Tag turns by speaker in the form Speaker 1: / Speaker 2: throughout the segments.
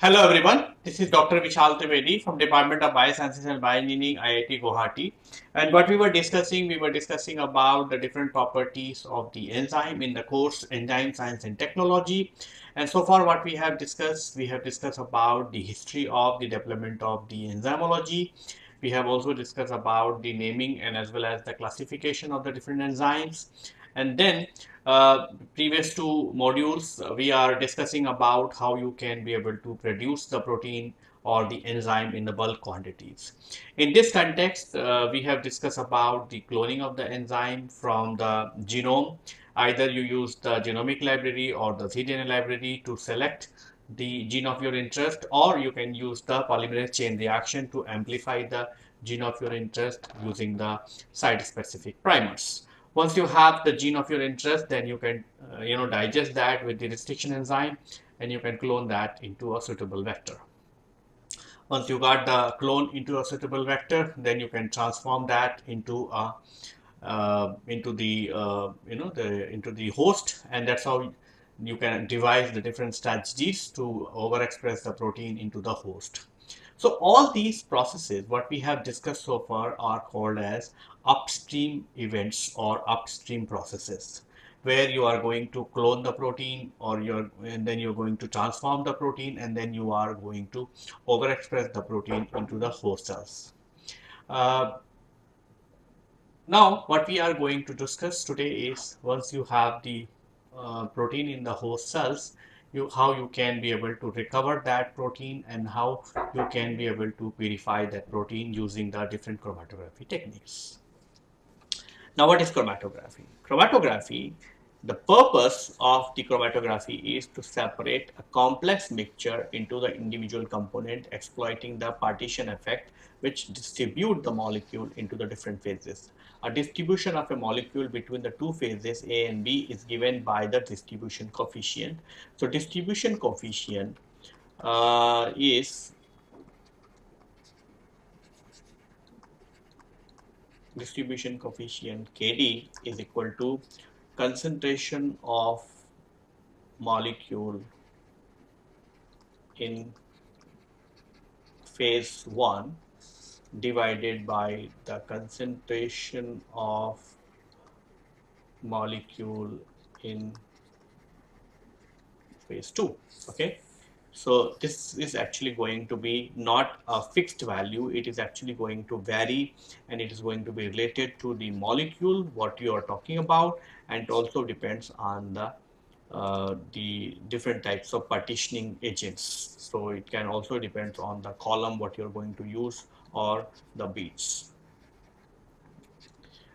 Speaker 1: Hello everyone, this is Dr. Vishal Trivedi from Department of Biosciences and Bioengineering, IIT Guwahati. And what we were discussing about the different properties of the enzyme in the course Enzyme Science and Technology. And so far what we have discussed about the history of the development of the enzymology. We have also discussed about the naming and as well as the classification of the different enzymes. And then previous two modules, we are discussing about how you can be able to produce the protein or the enzyme in the bulk quantities. In this context, we have discussed about the cloning of the enzyme from the genome. Either you use the genomic library or the cDNA library to select the gene of your interest, or you can use the polymerase chain reaction to amplify the gene of your interest using the site-specific primers. Once you have the gene of your interest, then you can digest that with the restriction enzyme, and you can clone that into a suitable vector. Once you got the clone into a suitable vector, then you can transform that into a into the into the host, and that's how you can devise the different strategies to overexpress the protein into the host. So all these processes, what we have discussed so far, are called as upstream events or upstream processes, where you are going to clone the protein, or and then you're going to transform the protein, and then you are going to overexpress the protein into the host cells. Uh, Now, what we are going to discuss today is, once you have the protein in the host cells, how you can be able to recover that protein and how you can be able to purify that protein using the different chromatography techniques. Now, what is chromatography? Chromatography, the purpose of the chromatography is to separate a complex mixture into the individual component, exploiting the partition effect, which distribute the molecule into the different phases. A distribution of a molecule between the two phases A and B is given by the distribution coefficient. So distribution coefficient is distribution coefficient Kd is equal to concentration of molecule in phase 1 divided by the concentration of molecule in phase 2. Okay, so this is actually going to be not a fixed value, it is actually going to vary, and it is going to be related to the molecule what you are talking about, and it also depends on the different types of partitioning agents. So it can also depend on the column what you're going to use, or the beads.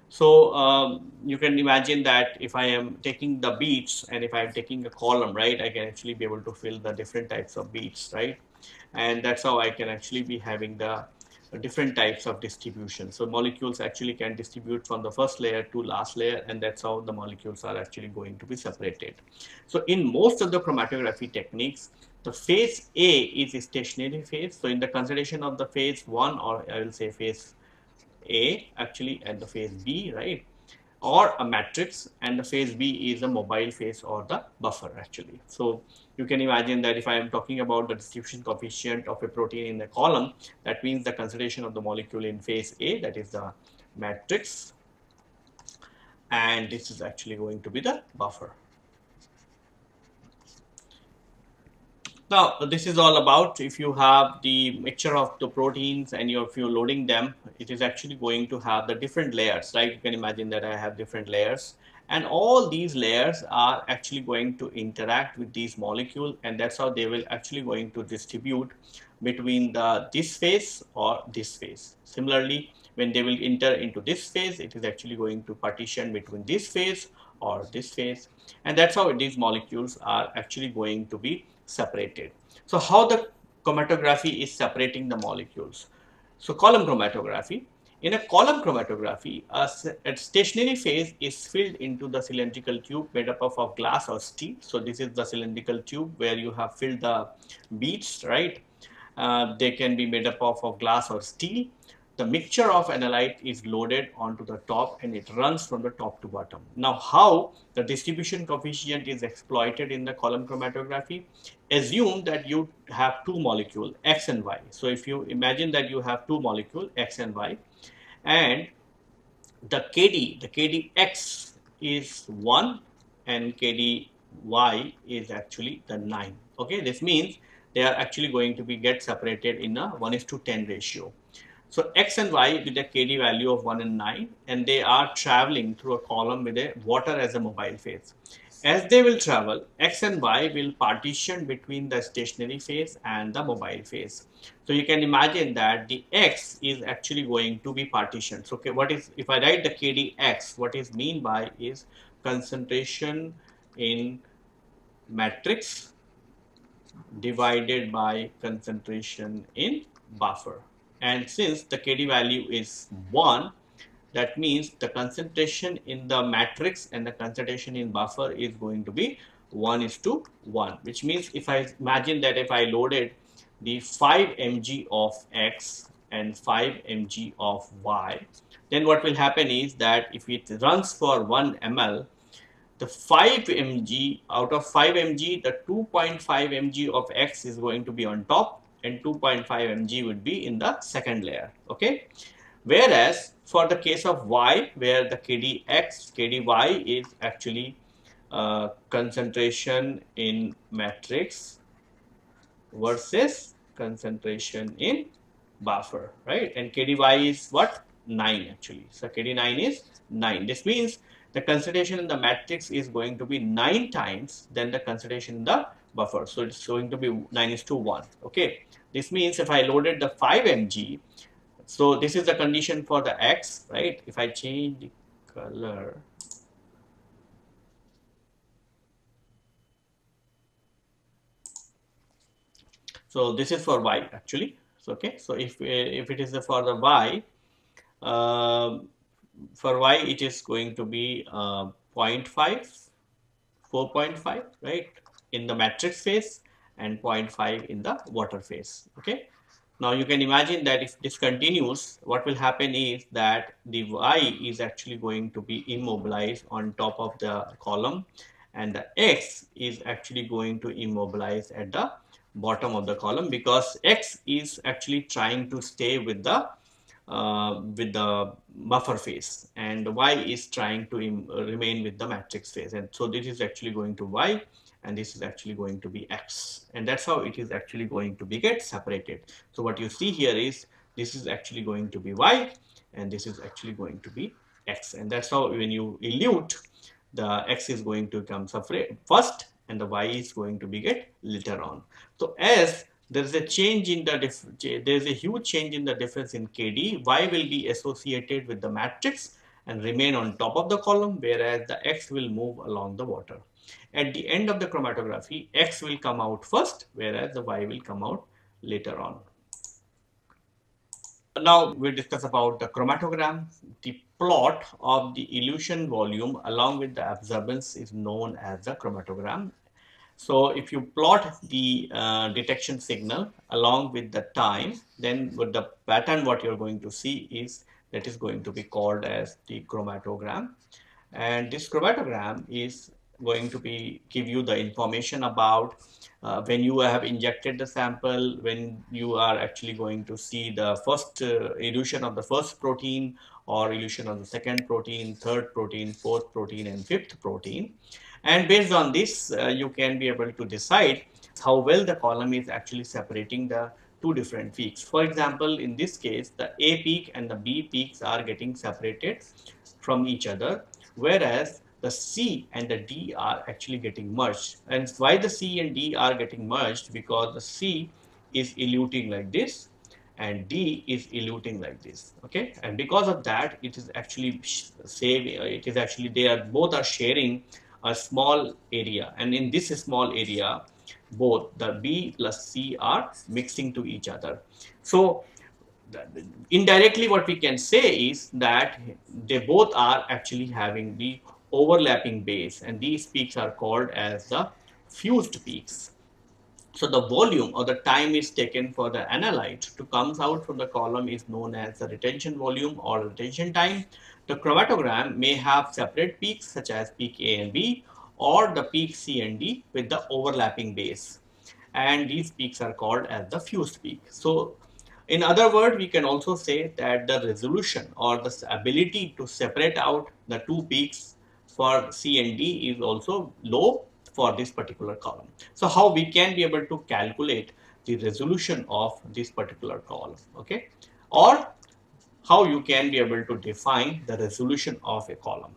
Speaker 1: So you can imagine that if I am taking the beads and if I am taking a column, right, I can actually be able to fill the different types of beads, right? And that's how I can actually be having the different types of distribution. So molecules actually can distribute from the first layer to last layer, and that's how the molecules are actually going to be separated. So in most of the chromatography techniques, the phase A is a stationary phase. So in the consideration of the phase 1, or I will say phase A actually, and the phase B, right? Or a matrix, and the phase B is a mobile phase or the buffer actually. So you can imagine that if I am talking about the distribution coefficient of a protein in a column, that means the concentration of the molecule in phase A, that is the matrix, and this is actually going to be the buffer. Now, this is all about, if you have the mixture of the proteins and if you're loading them, it is actually going to have the different layers, right? You can imagine that I have different layers, and all these layers are actually going to interact with these molecules, and that's how they will actually going to distribute between this phase or this phase. Similarly, when they will enter into this phase, it is actually going to partition between this phase or this phase, and that's how these molecules are actually going to be separated. So how the chromatography is separating the molecules? So column chromatography. In a column chromatography, a stationary phase is filled into the cylindrical tube made up of glass or steel. So this is the cylindrical tube where you have filled the beads, right? They can be made up of glass or steel. the mixture of analyte is loaded onto the top and it runs from the top to bottom. Now, how the distribution coefficient is exploited in the column chromatography? Assume that you have two molecules, X and Y. So if you imagine that you have two molecules, X and Y, and the KDX is 1 and KDY is actually the 9. Okay, this means they are actually going to be get separated in a 1:10 ratio. So X and Y with a KD value of 1 and 9, and they are traveling through a column with a water as a mobile phase. As they will travel, X and Y will partition between the stationary phase and the mobile phase. So you can imagine that the X is actually going to be partitioned. So okay, what is, if I write the KDX, what is mean by is concentration in matrix divided by concentration in buffer. And since the KD value is 1, that means the concentration in the matrix and the concentration in buffer is going to be 1:1, which means if I imagine that if I loaded the 5 mg of X and 5 mg of Y, then what will happen is that if it runs for 1 ml, the 5 mg out of 5 mg, the 2.5 mg of X is going to be on top and 2.5 mg would be in the second layer. Okay. Whereas for the case of Y, where the KDX, KDY is actually concentration in matrix versus concentration in buffer, right? And KDY is what? 9 actually. So KD9 is 9. This means the concentration in the matrix is going to be 9 times than the concentration in the buffer. So it's going to be 9:1. Okay. This means if I loaded the 5 mg, so this is the condition for the X, right? If I change the color, so this is for Y actually. So, okay, so if it is for the Y, uh, for Y it is going to be 0.5, 4.5, right, in the matrix phase and 0.5 in the water phase. Okay. Now you can imagine that if this continues, what will happen is that the Y is actually going to be immobilized on top of the column and the X is actually going to immobilize at the bottom of the column, because X is actually trying to stay with the buffer phase and Y is trying to remain with the matrix phase. And so this is actually going to Y and this is actually going to be X, and that's how it is actually going to be get separated. So what you see here is this is actually going to be Y and this is actually going to be X, and that's how when you elute, the X is going to come separate first and the Y is going to be get later on. So as there is a change in the there is a huge change in the difference in KD, Y will be associated with the matrix and remain on top of the column, whereas the X will move along the water. At the end of the chromatography, X will come out first, whereas the Y will come out later on. Now we'll discuss about the chromatogram. The plot of the elution volume along with the absorbance is known as the chromatogram. So if you plot the detection signal along with the time, then with the pattern what you're going to see is that is going to be called as the chromatogram. And this chromatogram is going to be give you the information about when you have injected the sample, when you are actually going to see the first elution of the first protein or elution of the second protein, third protein, fourth protein and fifth protein. And based on this, you can be able to decide how well the column is actually separating the two different peaks. For example, in this case, the A peak and the B peaks are getting separated from each other, whereas the C and the D are actually getting merged. And why the C and D are getting merged? Because the C is eluting like this and D is eluting like this. Okay, and because of that, it is actually it is actually they are both are sharing a small area, and in this small area, both the B plus C are mixing to each other. So indirectly what we can say is that they both are actually having the overlapping base, and these peaks are called as the fused peaks. So the volume or the time is taken for the analyte to comes out from the column is known as the retention volume or retention time. The chromatogram may have separate peaks such as peak A and B or the peak C and D with the overlapping base, and these peaks are called as the fused peak. So in other words, we can also say that the resolution or the ability to separate out the two peaks for C and D is also low for this particular column. So how we can be able to calculate the resolution of this particular column, okay? Or how you can be able to define the resolution of a column.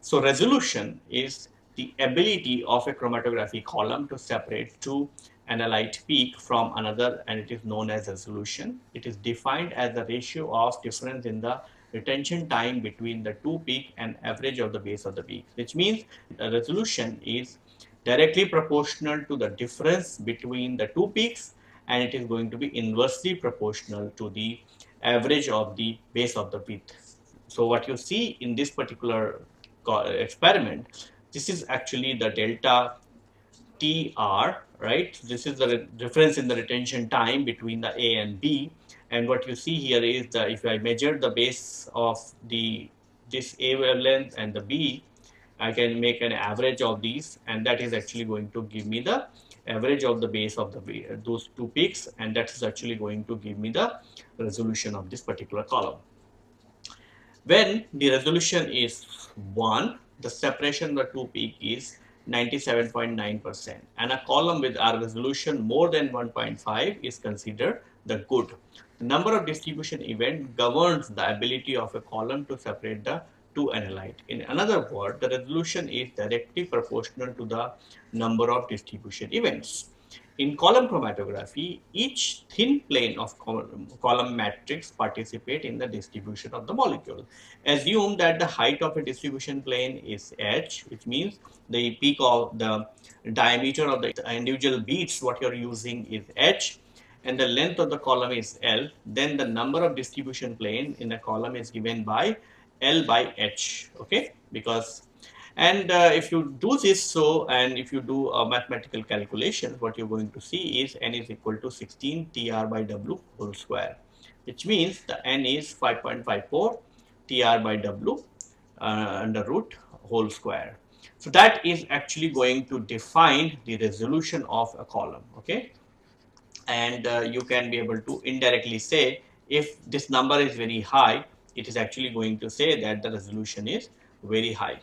Speaker 1: So resolution is the ability of a chromatography column to separate two analyte peak from another, and it is known as resolution. It is defined as the ratio of difference in the retention time between the two peak and average of the base of the peak, which means the resolution is directly proportional to the difference between the two peaks, and it is going to be inversely proportional to the average of the base of the peak. So what you see in this particular experiment, this is actually the delta TR, right? This is the difference in the retention time between the A and B. And what you see here is that if I measure the base of this A wavelength and the B, I can make an average of these, and that is actually going to give me the average of the base of those two peaks, and that is actually going to give me the resolution of this particular column. When the resolution is 1, the separation of the two peak is 97.9%, and a column with a resolution more than 1.5 is considered the good. The number of distribution event governs the ability of a column to separate the two analyte. In another word, the resolution is directly proportional to the number of distribution events. In column chromatography, each thin plane of column matrix participate in the distribution of the molecule. Assume that the height of a distribution plane is h, which means the peak of the diameter of the individual beads what you are using is h, and the length of the column is L. Then the number of distribution plane in a column is given by L by H, okay? Because and if you do this, so and if you do a mathematical calculation, what you're going to see is n is equal to 16 TR by W whole square, which means the n is 5.54 TR by W under root whole square. So that is actually going to define the resolution of a column, okay? And you can be able to indirectly say if this number is very high, it is actually going to say that the resolution is very high.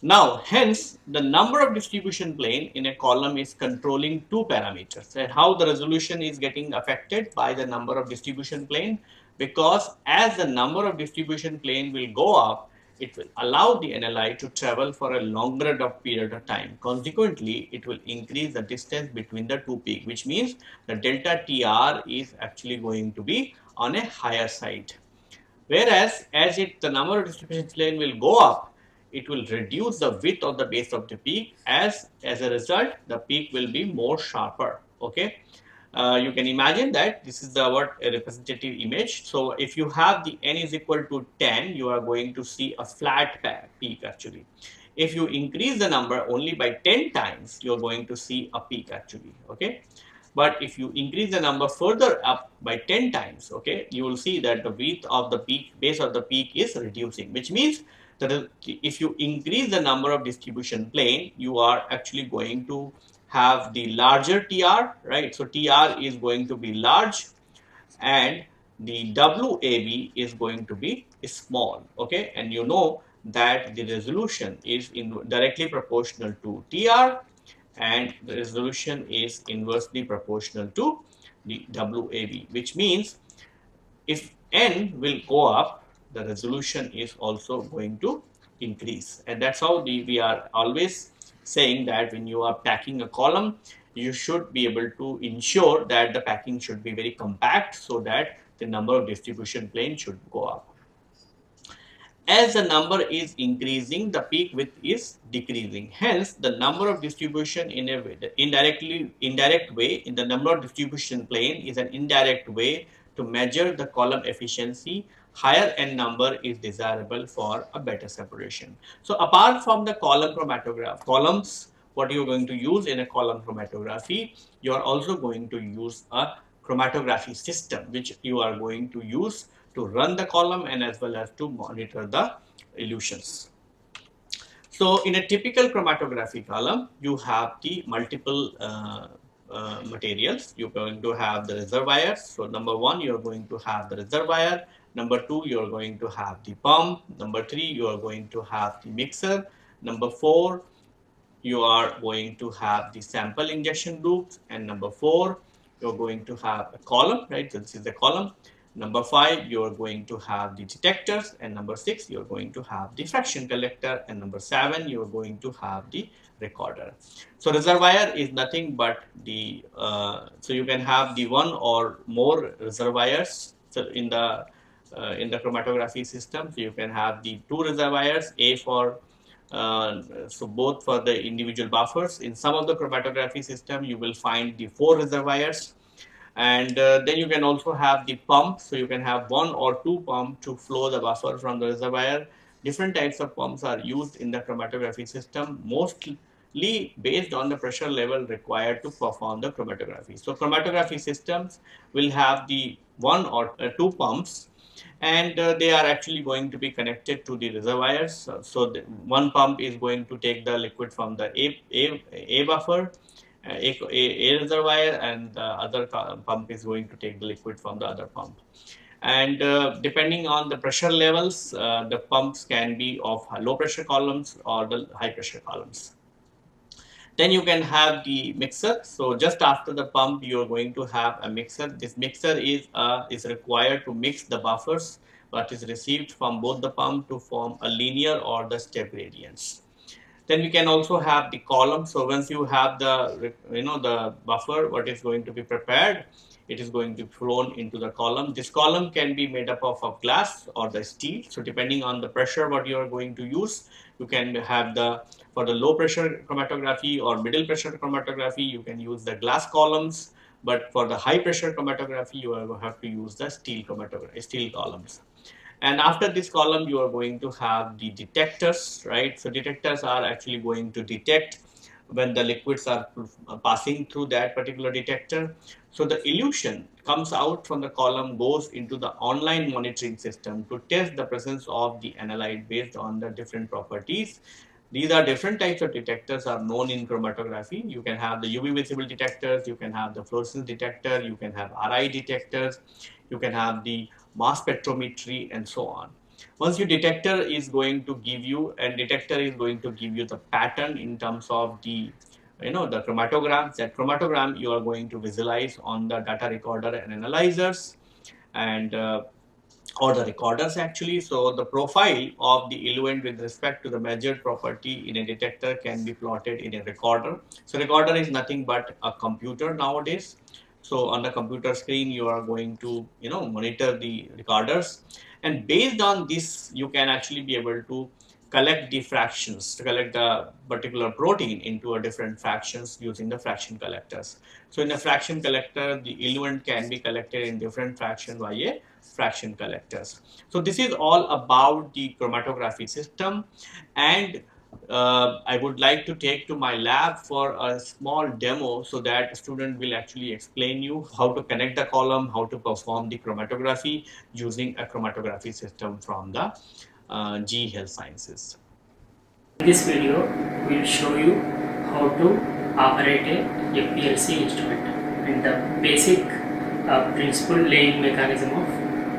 Speaker 1: Now, hence, the number of distribution plane in a column is controlling two parameters, and how the resolution is getting affected by the number of distribution plane, because as the number of distribution plane will go up, it will allow the analyte to travel for a longer period of time. Consequently, it will increase the distance between the two peaks, which means the delta TR is actually going to be on a higher side. Whereas as the number of distribution plane will go up, it will reduce the width of the base of the peak. As a result, the peak will be more sharper. Okay, you can imagine that this is the what a representative image. So if you have the n is equal to 10, you are going to see a flat peak actually. If you increase the number only by 10 times, you are going to see a peak actually. Okay. But if you increase the number further up by 10 times, okay, you will see that the width of the peak, base of the peak is reducing, which means that if you increase the number of distribution plane, you are actually going to have the larger TR, right? So TR is going to be large and the WAB is going to be small, okay? And you know that the resolution is directly proportional to TR, and the resolution is inversely proportional to the WAB, which means if n will go up, the resolution is also going to increase. And that's how we are always saying that when you are packing a column, you should be able to ensure that the packing should be very compact so that the number of distribution planes should go up. As the number is increasing, the peak width is decreasing. Hence, the number of distribution in a way, indirect way, in the number of distribution plane is an indirect way to measure the column efficiency. Higher n number is desirable for a better separation. So apart from the column chromatograph, columns what you're going to use in a column chromatography, you are also going to use a chromatography system, which you are going to use to run the column and as well as to monitor the elutions. So in a typical chromatography column, you have the multiple materials. You're going to have the reservoirs. So number one, you're going to have the reservoir. Number two, you're going to have the pump. Number three, you are going to have the mixer. Number four, you are going to have the sample injection loops, and number four, you're going to have a column, right? So this is the column. Number five, you're going to have the detectors, and number six, you're going to have the fraction collector, and number seven, you're going to have the recorder. So reservoir is nothing but the so you can have the one or more reservoirs. So in the chromatography system, so you can have the two reservoirs, A for so both for the individual buffers. In some of the chromatography system, you will find the four reservoirs, and then you can also have the pump. So you can have one or two pump to flow the buffer from the reservoir. Different types of pumps are used in the chromatography system, mostly based on the pressure level required to perform the chromatography. So chromatography systems will have the one or two pumps, and they are actually going to be connected to the reservoirs. So one pump is going to take the liquid from the A buffer, a reservoir, and the other pump is going to take the liquid from the other pump. And depending on the pressure levels, the pumps can be of low pressure columns or the high pressure columns. Then you can have the mixer. So just after the pump, you are going to have a mixer. This mixer is required to mix the buffers what is received from both the pump to form a linear or the step gradients. Then we can also have the column. So once you have the the buffer what is going to be prepared, it is going to be flown into the column. This column can be made up of glass or the steel. So depending on the pressure what you are going to use, you can have the for the low pressure chromatography or middle pressure chromatography, you can use the glass columns. But for the high pressure chromatography, you have to use the steel columns. And after this column, you are going to have the detectors, right? So detectors are actually going to detect when the liquids are passing through that particular detector. So the elution comes out from the column, goes into the online monitoring system to test the presence of the analyte based on the different properties. These are different types of detectors are known in chromatography. You can have the UV visible detectors, you can have the fluorescence detector, you can have RI detectors, you can have the mass spectrometry, and so on. Once your detector is going to give you, and detector is going to give you the pattern in terms of the the chromatograms. That chromatogram you are going to visualize on the data recorder and analyzers, and or the recorders actually. So the profile of the eluent with respect to the measured property in a detector can be plotted in a recorder. So recorder is nothing but a computer nowadays. So on the computer screen, you are going to monitor the recorders, and based on this, you can actually be able to collect the fractions, to collect the particular protein into a different fractions using the fraction collectors. So in a fraction collector, the eluent can be collected in different fraction by a fraction collectors. So this is all about the chromatography system, and I would like to take to my lab for a small demo so that student will actually explain you how to connect the column, how to perform the chromatography using a chromatography system from the GE Health Sciences.
Speaker 2: In this video, we will show you how to operate a FPLC instrument and the basic principle laying mechanism of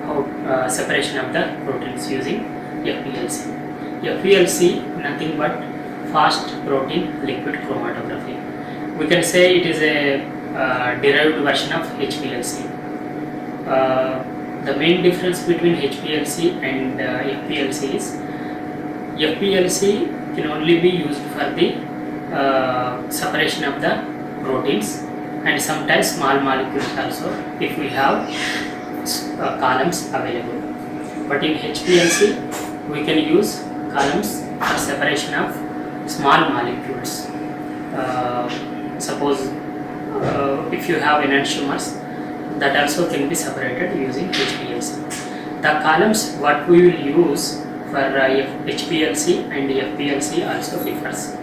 Speaker 2: how separation of the proteins using FPLC. FPLC nothing but fast protein liquid chromatography. We can say it is a derived version of HPLC. The main difference between HPLC and FPLC is FPLC can only be used for the separation of the proteins and sometimes small molecules also if we have columns available. But in HPLC we can use columns for separation of small molecules. Suppose if you have enantiomers, that also can be separated using HPLC. The columns what we will use for HPLC and FPLC also differs.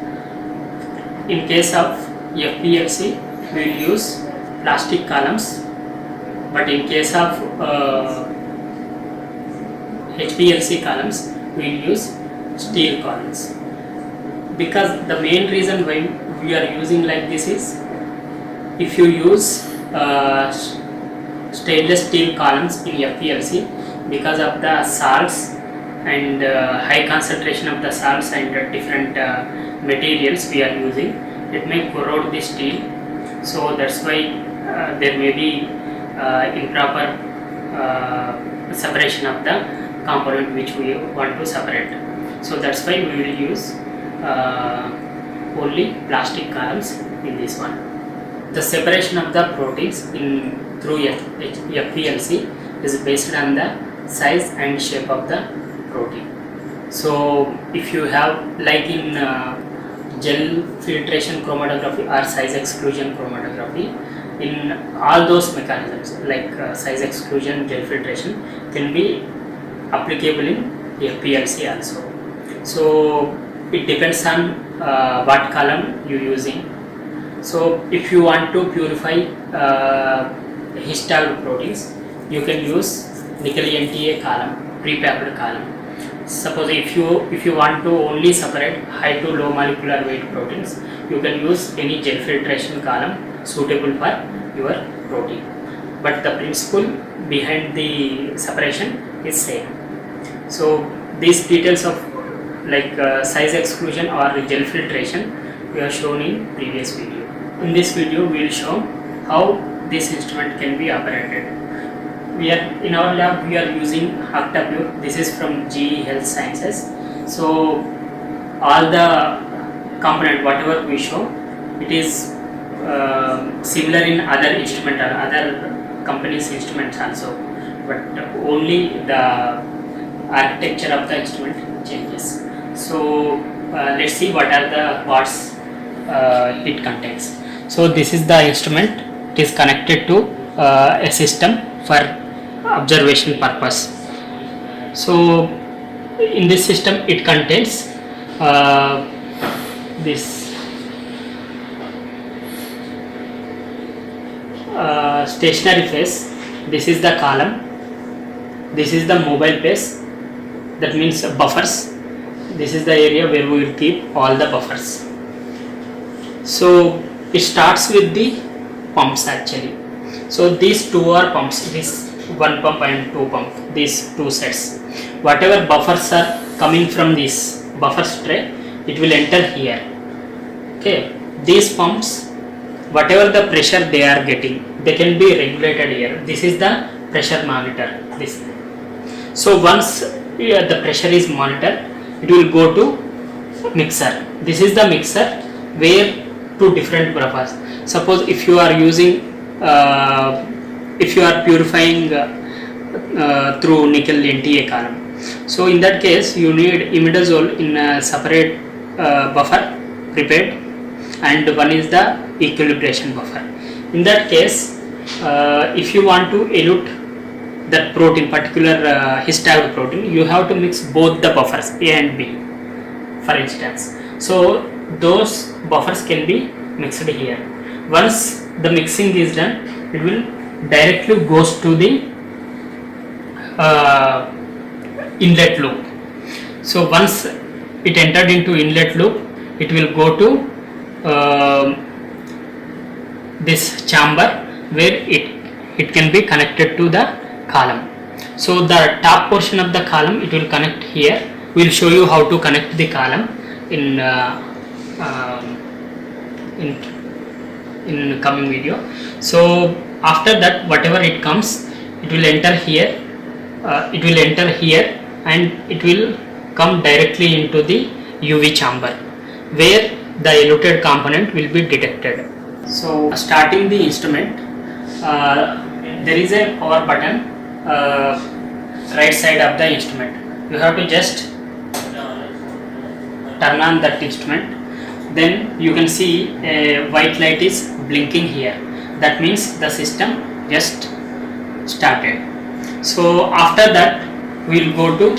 Speaker 2: in case of FPLC, we will use plastic columns, but in case of HPLC columns, we will use steel columns. Because the main reason why we are using like this is, if you use stainless steel columns in FPLC, because of the salts and high concentration of the salts and different materials we are using, it may corrode the steel. So that's why there may be improper separation of the component which we want to separate. So that's why we will use only plastic columns in this one. The separation of the proteins through FPLC is based on the size and shape of the protein. So if you have, like in gel filtration chromatography or size exclusion chromatography, in all those mechanisms like size exclusion, gel filtration can be applicable in FPLC also. So it depends on what column you using. So if you want to purify histone proteins, you can use nickel NTA column, pre-packed column. Suppose if you want to only separate high to low molecular weight proteins, you can use any gel filtration column suitable for your protein. But the principle behind the separation is same. So these details of like size exclusion or gel filtration we have shown in previous video. In this video we will show how this instrument can be operated. In our lab we are using Octapure. This is from GE Health Sciences. So all the component whatever we show, it is similar in other instrument or other companies instruments also, but only the architecture of the instrument changes. So let's see what are the parts it contains. So this is the instrument. It is connected to a system for observation purpose. So in this system it contains this stationary phase. This is the column. This is the mobile phase, that means buffers. This is the area where we will keep all the buffers. So it starts with the pumps actually. So these two are pumps, this one pump and two pump, these two sets. Whatever buffers are coming from this buffer tray, it will enter here. Okay, these pumps, whatever the pressure they are getting, they can be regulated here. This is the pressure monitor. This. So once the pressure is monitored, it will go to mixer. This is the mixer where two different buffers. Suppose if you are using, if you are purifying through nickel NTA column, so in that case you need imidazole in a separate buffer prepared, and one is the equilibration buffer. In that case, if you want to elute that protein, particular histone protein, you have to mix both the buffers A and B, for instance. So those buffers can be mixed here. Once the mixing is done, it will directly goes to the inlet loop. So once it entered into inlet loop, it will go to this chamber where it can be connected to the column. So the top portion of the column, it will connect here. We will show you how to connect the column in coming video. So after that, whatever it comes, it will enter here. And it will come directly into the UV chamber where the eluted component will be detected. So starting the instrument, there is a power button right side of the instrument. You have to just turn on that instrument. Then you can see a white light is blinking here. That means the system just started. So after that, we will go to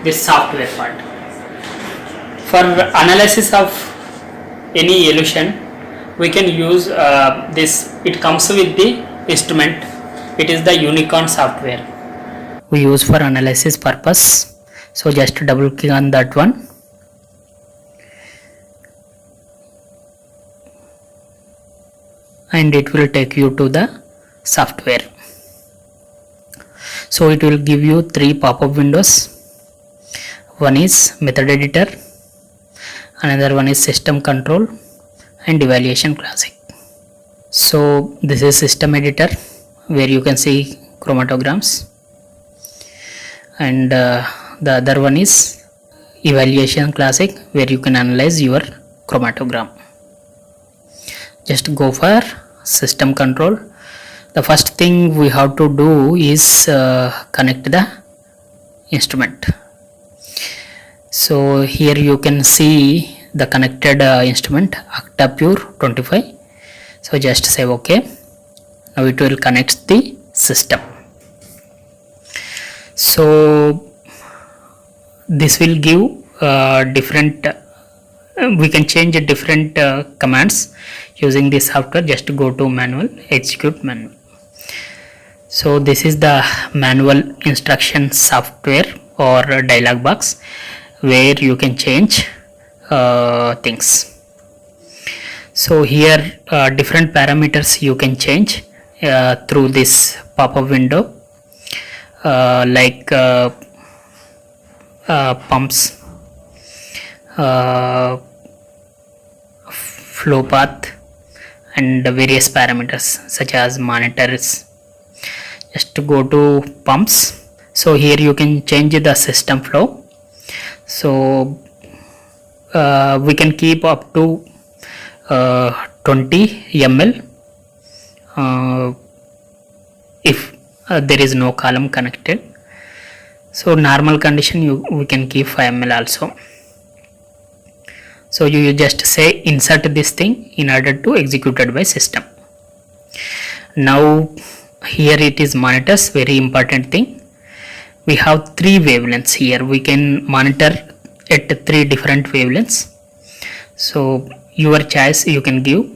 Speaker 2: this software part. For analysis of any elution, we can use this. It comes with the instrument. It is the Unicorn software we use for analysis purpose. So just double click on that one, and it will take you to the software. So it will give you three pop-up windows. One is method editor, another one is system control, and evaluation classic. So this is system editor where you can see chromatograms, and the other one is evaluation classic where you can analyze your chromatogram. Just go for system control. The first thing we have to do is connect the instrument. So here you can see the connected instrument Octapure 25. So just say OK. Now it will connect the system. So this will give different we can change different commands using this software. Just go to manual, execute manual. So this is the manual instruction software or dialog box where you can change things. So here different parameters you can change through this pop-up window, like pumps, flow path, and various parameters such as monitors. Just to go to pumps. So here you can change the system flow. So we can keep up to 20 ml if there is no column connected. So normal condition we can keep 5 ml also. So you just say insert this thing in order to execute it by system. Now here it is monitors, very important thing. We have three wavelengths here. We can monitor at three different wavelengths. So your choice you can give.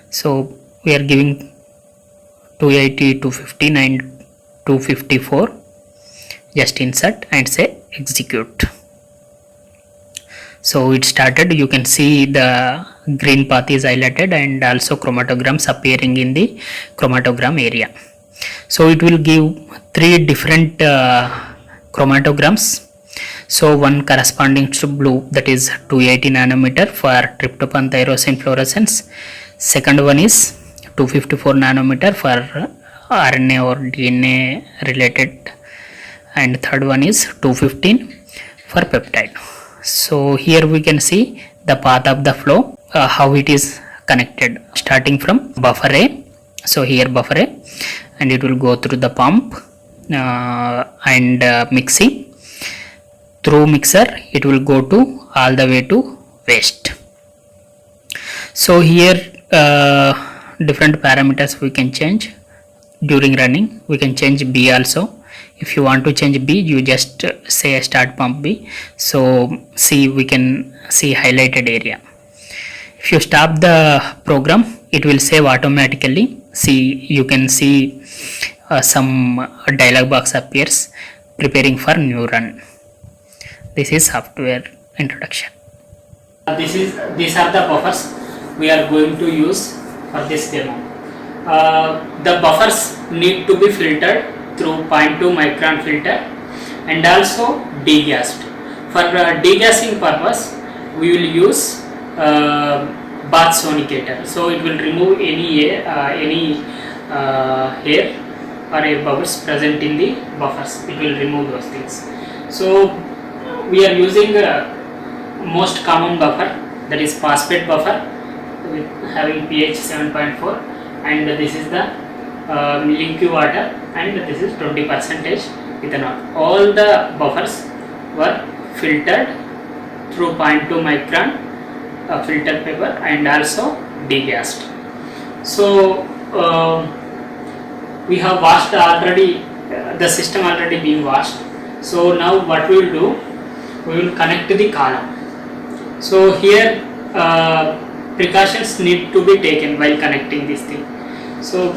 Speaker 2: So we are giving 280, 215 and 254. Just insert and say execute. So it started. You can see the green path is highlighted and also chromatograms appearing in the chromatogram area. So it will give three different chromatograms. So one corresponding to blue, that is 280 nanometer for tryptophan tyrosine fluorescence. Second one is 254 nanometer for RNA or DNA related, and third one is 215 for peptide. So here we can see the path of the flow, how it is connected, starting from buffer A. So here buffer A, and it will go through the pump and mixing. Through mixer it will go to all the way to waste. So here different parameters we can change during running. We can change B also. If you want to change B, you just say start pump B. So see, we can see highlighted area. If you stop the program, it will save automatically. See, you can see some dialog box appears preparing for new run. This is software introduction. These are the buffers we are going to use for this demo. The buffers need to be filtered through 0.2 micron filter and also degassed. For degassing purpose, we will use bath sonicator. So it will remove any air or air bubbles present in the buffers. It will remove those things. So we are using most common buffer, that is phosphate buffer with having pH 7.4, and this is the liquid water, and this is 20% ethanol. All the buffers were filtered through 0.2 micron filter paper and also degassed. So we have washed already, the system already been washed. So now what we will do, we will connect the column. So here precautions need to be taken while connecting this thing. So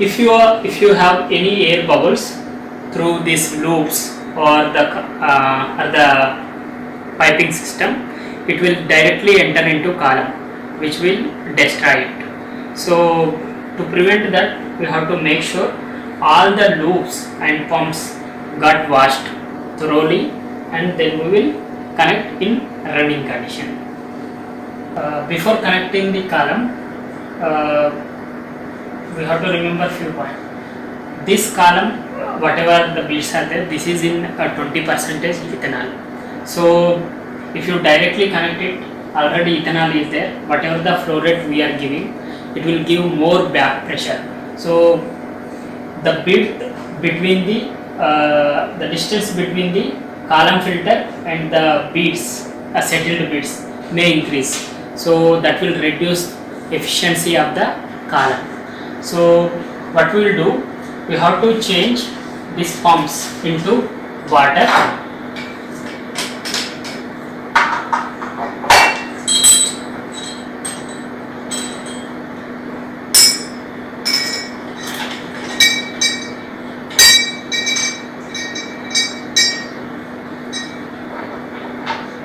Speaker 2: if you have any air bubbles through these loops or the piping system, it will directly enter into column, which will destroy it. So to prevent that, we have to make sure all the loops and pumps got washed thoroughly, and then we will connect in running condition. Before connecting the column, we have to remember few points. This column, whatever the beads are there, this is in 20% ethanol. So if you directly connect it, already ethanol is there. Whatever the flow rate we are giving, it will give more back pressure. So the bead between the distance between the column filter and the beads, settled beads, may increase. So that will reduce efficiency of the column. So what we will do, we have to change these pumps into water.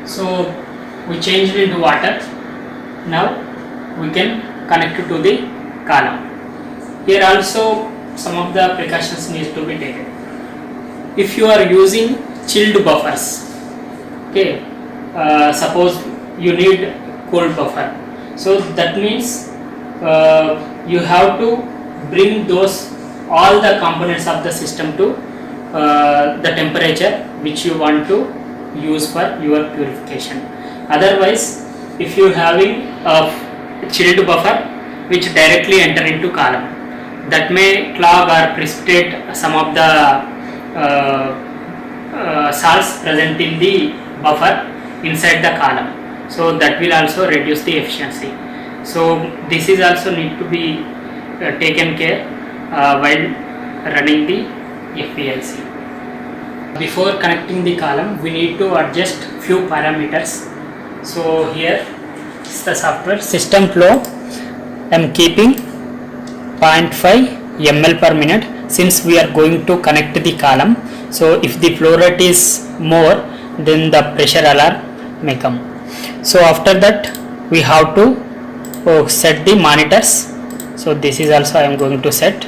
Speaker 2: So we changed it into water. Now we can connect it to the column. Here also some of the precautions need to be taken. If you are using chilled buffers, okay, suppose you need cold buffer, so that means you have to bring those all the components of the system to the temperature which you want to use for your purification. Otherwise, if you having a chilled buffer which directly enter into column, that may clog or precipitate some of the salts present in the buffer inside the column. So that will also reduce the efficiency. So this is also need to be taken care while running the FPLC. Before connecting the column, we need to adjust few parameters. So here is the software system flow. I am keeping 0.5 ml per minute since we are going to connect the column. So if the flow rate is more, then the pressure alarm may come. So after that, we have to set the monitors. So this is also I am going to set.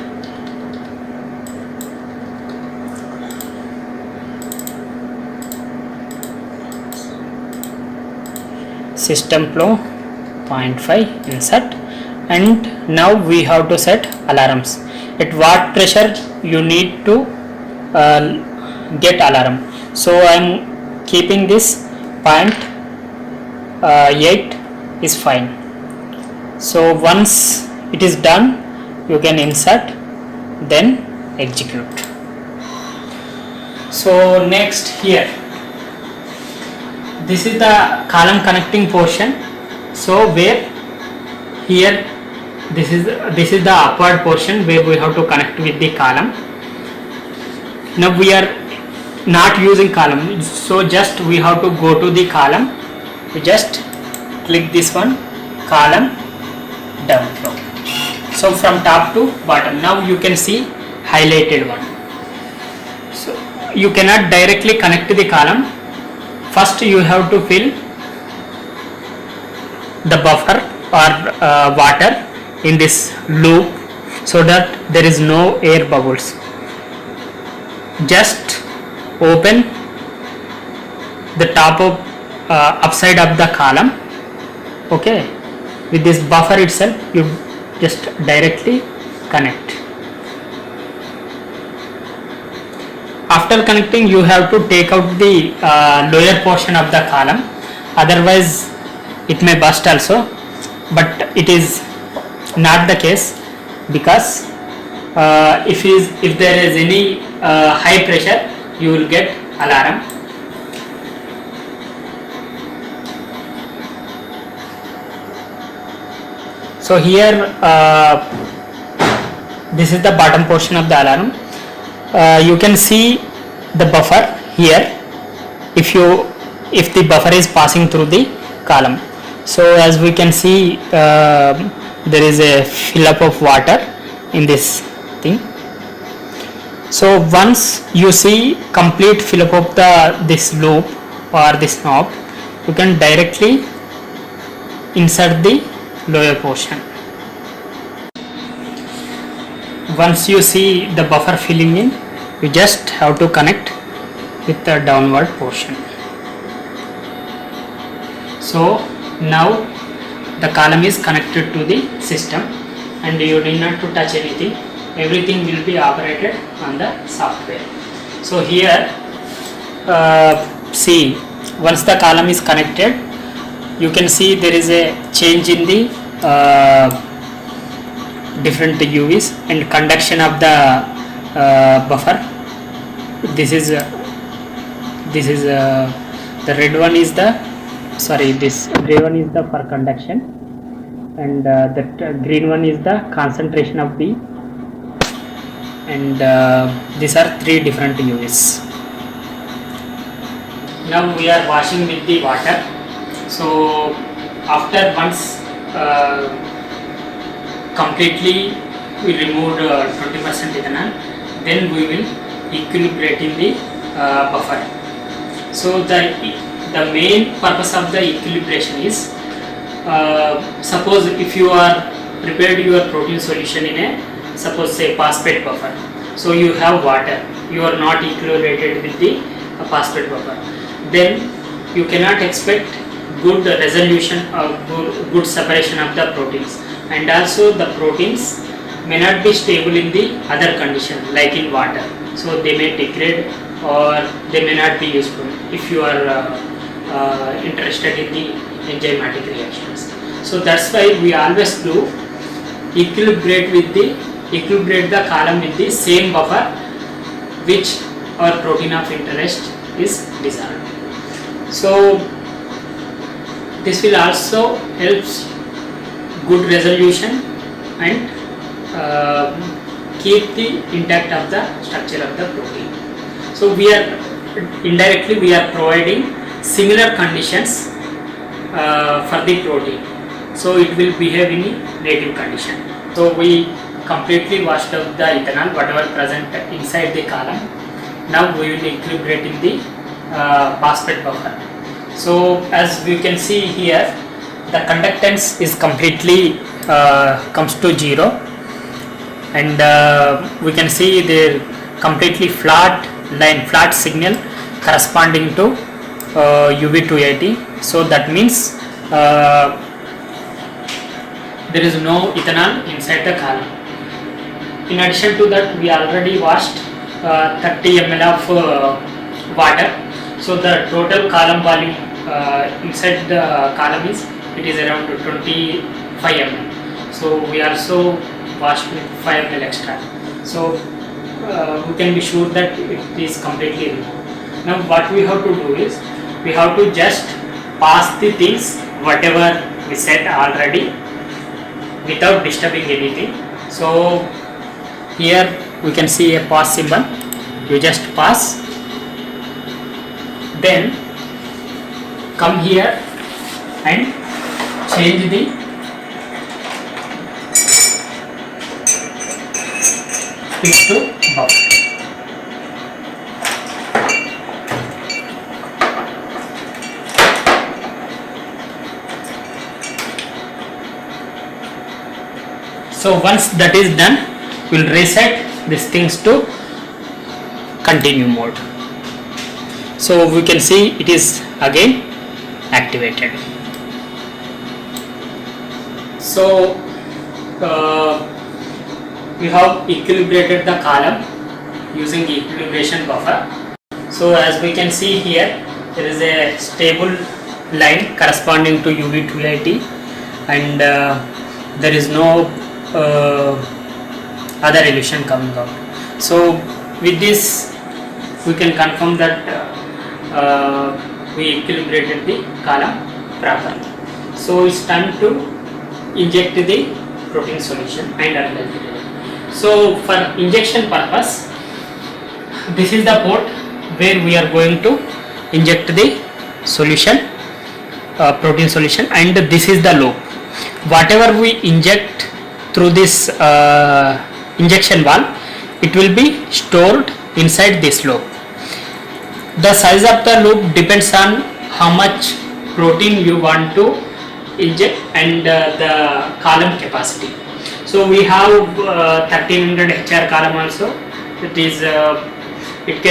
Speaker 2: System flow 0.5 insert, and now we have to set alarms. At what pressure you need to get alarm. So I am keeping this 0.8 is fine. So once it is done, you can insert, then execute. So next here, this is the column connecting portion. So where here this is the upward portion where we have to connect with the column. Now we are not using column, so just we have to go to the column. We just click this one, column down flow. So from top to bottom, now you can see highlighted one. So you cannot directly connect the column. First you have to fill the buffer or water in this loop so that there is no air bubbles. Just open the top of upside of the column, okay, with this buffer itself you just directly connect. After connecting, you have to take out the lower portion of the column, otherwise it may burst also, but it is not the case, because if there is any high pressure, you will get alarm. So here this is the bottom portion of the alarm. You can see the buffer here if the buffer is passing through the column. So as we can see, there is a fill up of water in this thing. So once you see complete fill up of this loop or this knob, you can directly insert the lower portion. Once you see the buffer filling in, you just have to connect with the downward portion. So now the column is connected to the system and you need not to touch anything. Everything will be operated on the software. So here see, once the column is connected, you can see there is a change in the different UVs and conduction of the buffer. This is the red one is the this gray one is the for conduction, and the green one is the concentration of B, and these are three different UVs. Now we are washing with the water. So after once completely we removed 20% ethanol, then we will equilibrate in the buffer. So the main purpose of the equilibration is, suppose if you are prepared your protein solution in a, suppose say phosphate buffer, so you have water, you are not equilibrated with the phosphate buffer, then you cannot expect good resolution or good separation of the proteins, and also the proteins may not be stable in the other condition like in water, so they may degrade or they may not be useful if you are interested in the enzymatic reactions. So that's why we always do equilibrate the column with the same buffer which our protein of interest is dissolved. So this will also helps good resolution and keep the intact of the structure of the protein. So we are indirectly we are providing similar conditions for the protein, so it will behave in native condition. So we completely washed out the ethanol whatever present inside the column. Now we will equilibrate in the phosphate buffer. So as we can see here, the conductance is completely comes to 0, and we can see the completely flat line, flat signal corresponding to UV280. So that means there is no ethanol inside the column. In addition to that, we already washed 30 ml of water. So the total column volume inside the column is around 25 ml. So we also washed with 5 ml extra. So we can be sure that it is completely removed. Now what we have to do is, we have to just pass the things whatever we set already without disturbing anything. So here we can see a pass symbol. You just pass, then come here and change the pitch to buffer. So once that is done, we will reset these things to continue mode. So we can see it is again activated. So we have equilibrated the column using equilibration buffer. So as we can see here, there is a stable line corresponding to UV280, and there is no other elution coming out. So with this we can confirm that we equilibrated the column properly. So it's time to inject the protein solution and analyze it. So for injection purpose, this is the port where we are going to inject the solution, protein solution, and this is the loop. Whatever we inject through this injection valve, it will be stored inside this loop. The size of the loop depends on how much protein you want to inject and the column capacity. So we have 1300 HR column also. It is it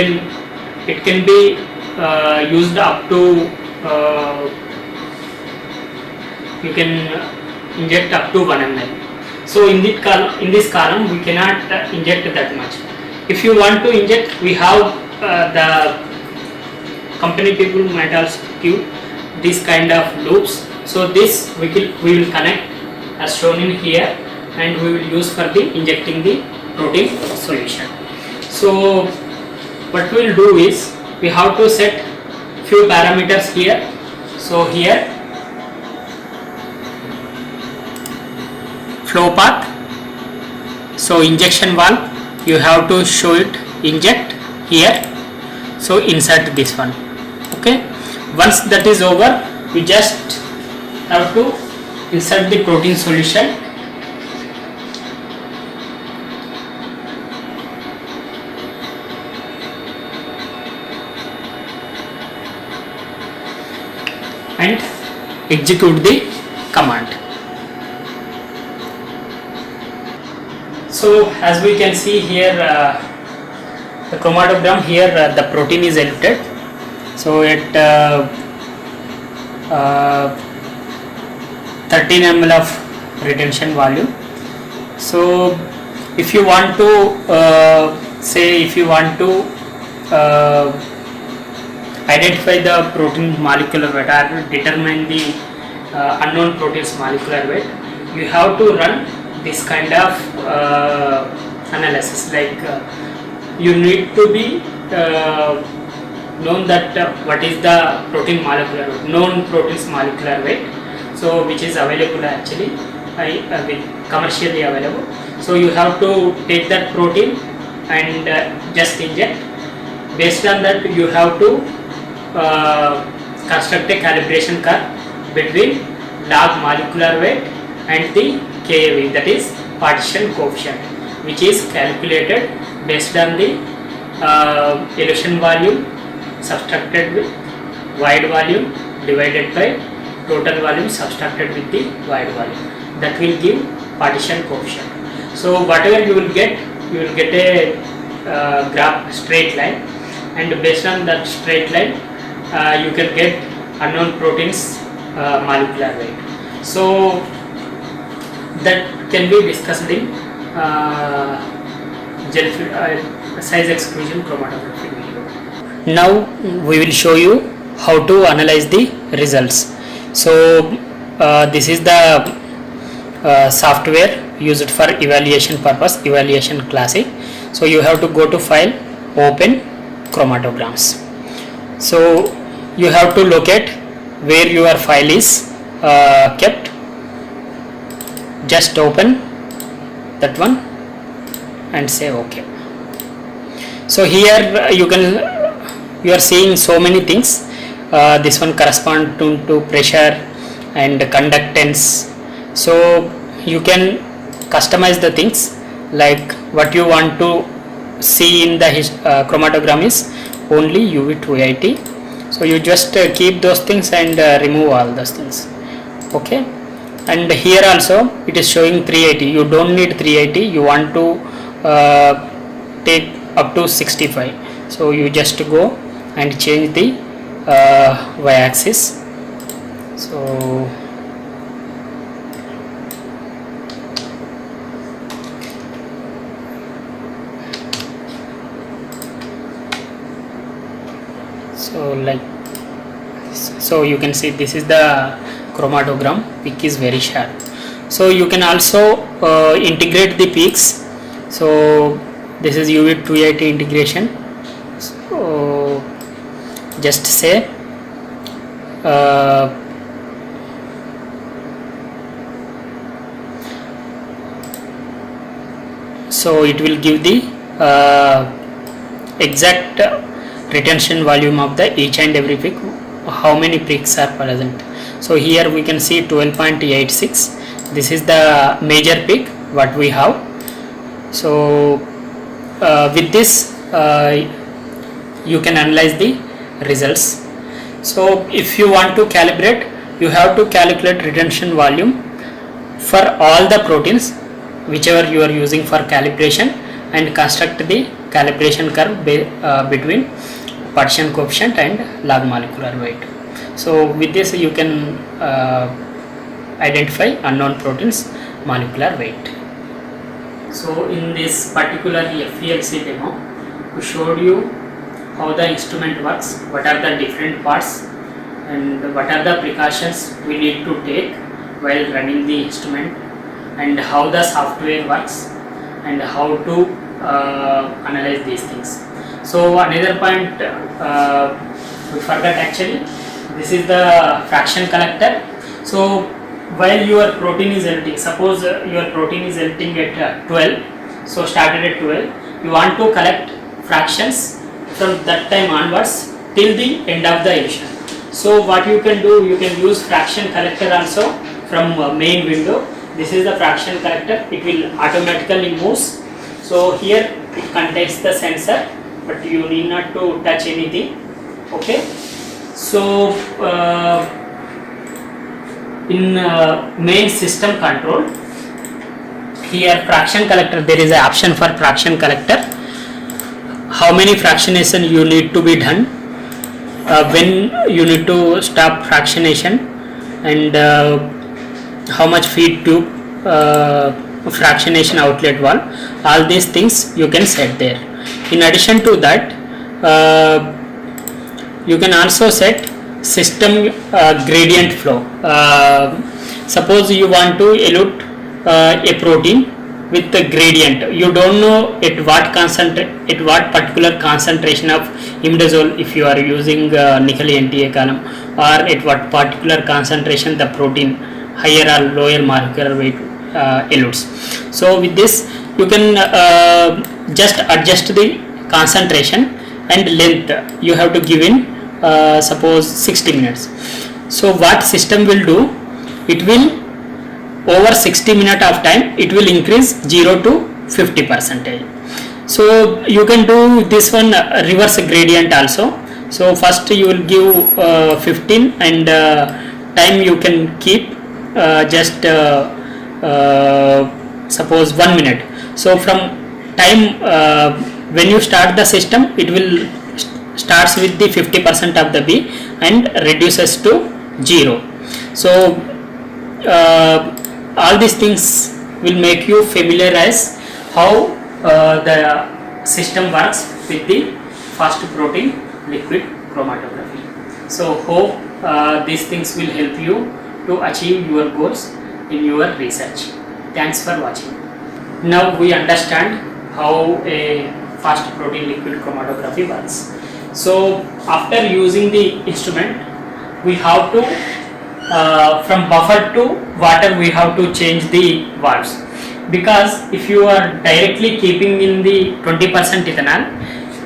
Speaker 2: can be used up to you can inject up to 1 ml. So in this column we cannot inject that much. If you want to inject, we have the company people might also give this kind of loops. So this we will connect as shown in here, and we will use for the injecting the protein solution. So what we will do is we have to set few parameters here. So here flow path, so injection valve you have to show it inject here, so insert this one. Okay, once that is over, you just have to insert the protein solution and execute the command. So as we can see here, the chromatogram here, the protein is eluted. So at 13 ml of retention volume. So if you want to identify the protein molecular weight or determine the unknown protein's molecular weight, you have to run this kind of analysis. Like you need to be known that what is the protein molecular weight, known protein's molecular weight, so which is available actually, commercially available. So you have to take that protein and just inject. Based on that, you have to construct a calibration curve between log molecular weight and the KAV, that is partition coefficient, which is calculated based on the elution volume subtracted with void volume divided by total volume subtracted with the void volume. That will give partition coefficient. So whatever you will get a graph straight line, and based on that straight line you can get unknown proteins molecular weight. So that can be discussed in size exclusion chromatography video. Now we will show you how to analyze the results. So this is the software used for evaluation purpose, evaluation classic. So you have to go to file, open chromatograms. So you have to locate where your file is kept. Just open that one and say OK. So here you are seeing so many things. This one corresponds to pressure and conductance. So you can customize the things, like what you want to see in the chromatogram is only UV to IIT. So you just keep those things and remove all those things. Okay. And here also it is showing 380. You don't need 380. You want to take up to 65. So you just go and change the y-axis. So you can see this is the chromatogram. Peak is very sharp. So you can also integrate the peaks. So this is UV 280 integration. So just say so it will give the exact retention volume of the each and every peak, how many peaks are present. So here we can see 12.86. This is the major peak what we have. So with this you can analyze the results. So if you want to calibrate, you have to calculate retention volume for all the proteins whichever you are using for calibration, and construct the calibration curve between partition coefficient and log molecular weight. So with this you can identify unknown proteins molecular weight. So in this particular FELC demo, we showed you how the instrument works, what are the different parts, and what are the precautions we need to take while running the instrument, and how the software works, and how to analyze these things. So another point we forgot actually, this is the fraction collector. So while your protein is editing, suppose your protein is editing at 12, so started at 12, you want to collect fractions from that time onwards till the end of the edition. So what you can do, you can use fraction collector also from main window. This is the fraction collector, it will automatically moves. So here it contains the sensor, but you need not to touch anything. Okay, so in main system control, here fraction collector, there is an option for fraction collector, how many fractionation you need to be done, when you need to stop fractionation, and how much feed tube, fractionation outlet valve, all these things you can set there. In addition to that, you can also set system gradient flow. Suppose you want to elute a protein with the gradient, you don't know at what particular concentration of imidazole, if you are using nickel NTA column, or at what particular concentration the protein higher or lower molecular weight elutes. So with this you can just adjust the concentration and length, you have to give in suppose 60 minutes. So what system will do, it will over 60 minutes of time it will increase 0 to 50%. So you can do this one reverse gradient also. So first you will give 15, and time you can keep just suppose 1 minute. So from time when you start the system, it will starts with the 50% of the B and reduces to 0. So all these things will make you familiarize how the system works with the fast protein liquid chromatography. So hope these things will help you to achieve your goals in your research. Thanks for watching. Now we understand how a fast protein liquid chromatography works. So after using the instrument, we have to from buffer to water we have to change the valves, because if you are directly keeping in the 20% ethanol,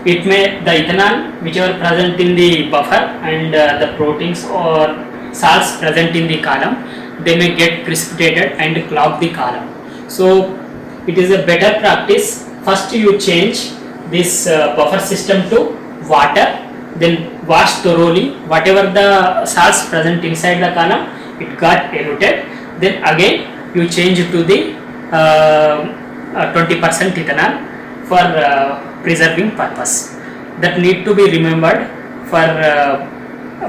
Speaker 2: it may the ethanol whichever present in the buffer and the proteins or salts present in the column, they may get precipitated and clog the column. So it is a better practice, first you change this buffer system to water, then wash thoroughly, whatever the salts present inside the column it got eluted, then again you change to the 20% ethanol for preserving purpose. That need to be remembered for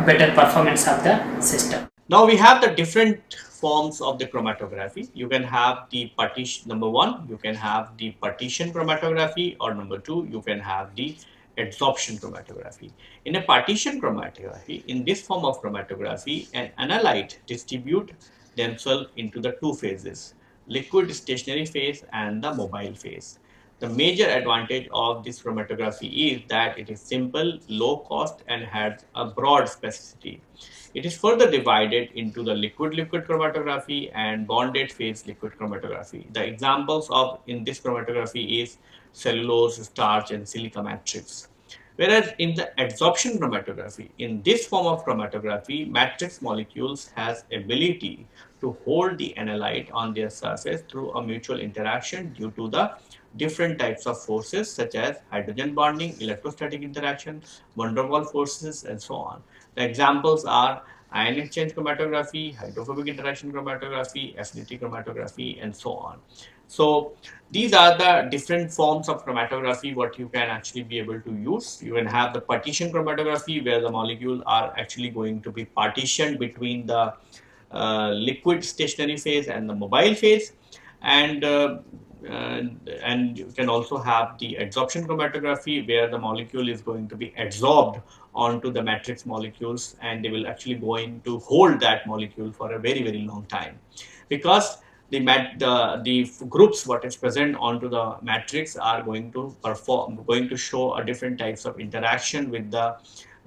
Speaker 2: better performance of the system.
Speaker 1: Now we have the different forms of the chromatography. You can have the partition, number one, you can have the partition chromatography, or number two, you can have the adsorption chromatography. In a partition chromatography, in this form of chromatography, an analyte distribute themselves into the two phases, liquid stationary phase and the mobile phase. The major advantage of this chromatography is that it is simple, low cost, and has a broad specificity. It is further divided into the liquid-liquid chromatography and bonded phase liquid chromatography. The examples of in this chromatography is cellulose, starch, and silica matrix. Whereas in the adsorption chromatography, in this form of chromatography, matrix molecules has ability to hold the analyte on their surface through a mutual interaction due to the different types of forces such as hydrogen bonding, electrostatic interaction, van der Waals forces, and so on. The examples are ion exchange chromatography, hydrophobic interaction chromatography, affinity chromatography, and so on. So these are the different forms of chromatography what you can actually be able to use. You can have the partition chromatography where the molecules are actually going to be partitioned between the liquid stationary phase and the mobile phase, and and you can also have the adsorption chromatography where the molecule is going to be adsorbed onto the matrix molecules, and they will actually going to hold that molecule for a very long time, because the groups what is present onto the matrix are going to show a different types of interaction with the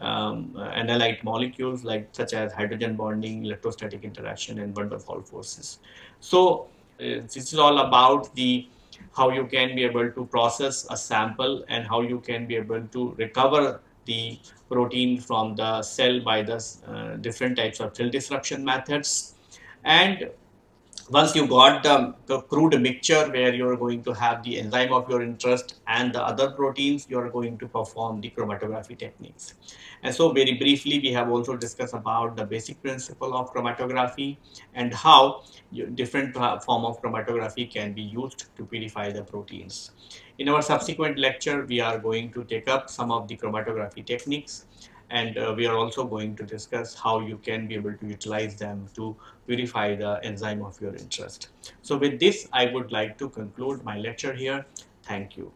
Speaker 1: analyte molecules, like such as hydrogen bonding, electrostatic interaction, and van der Waals forces. So this is all about the how you can be able to process a sample and how you can be able to recover the protein from the cell by the different types of cell disruption methods. And once you got the crude mixture where you're going to have the enzyme of your interest and the other proteins, you're going to perform the chromatography techniques. And so very briefly, we have also discussed about the basic principle of chromatography and how different form of chromatography can be used to purify the proteins. In our subsequent lecture, we are going to take up some of the chromatography techniques, and we are also going to discuss how you can be able to utilize them to purify the enzyme of your interest. So with this, I would like to conclude my lecture here. Thank you.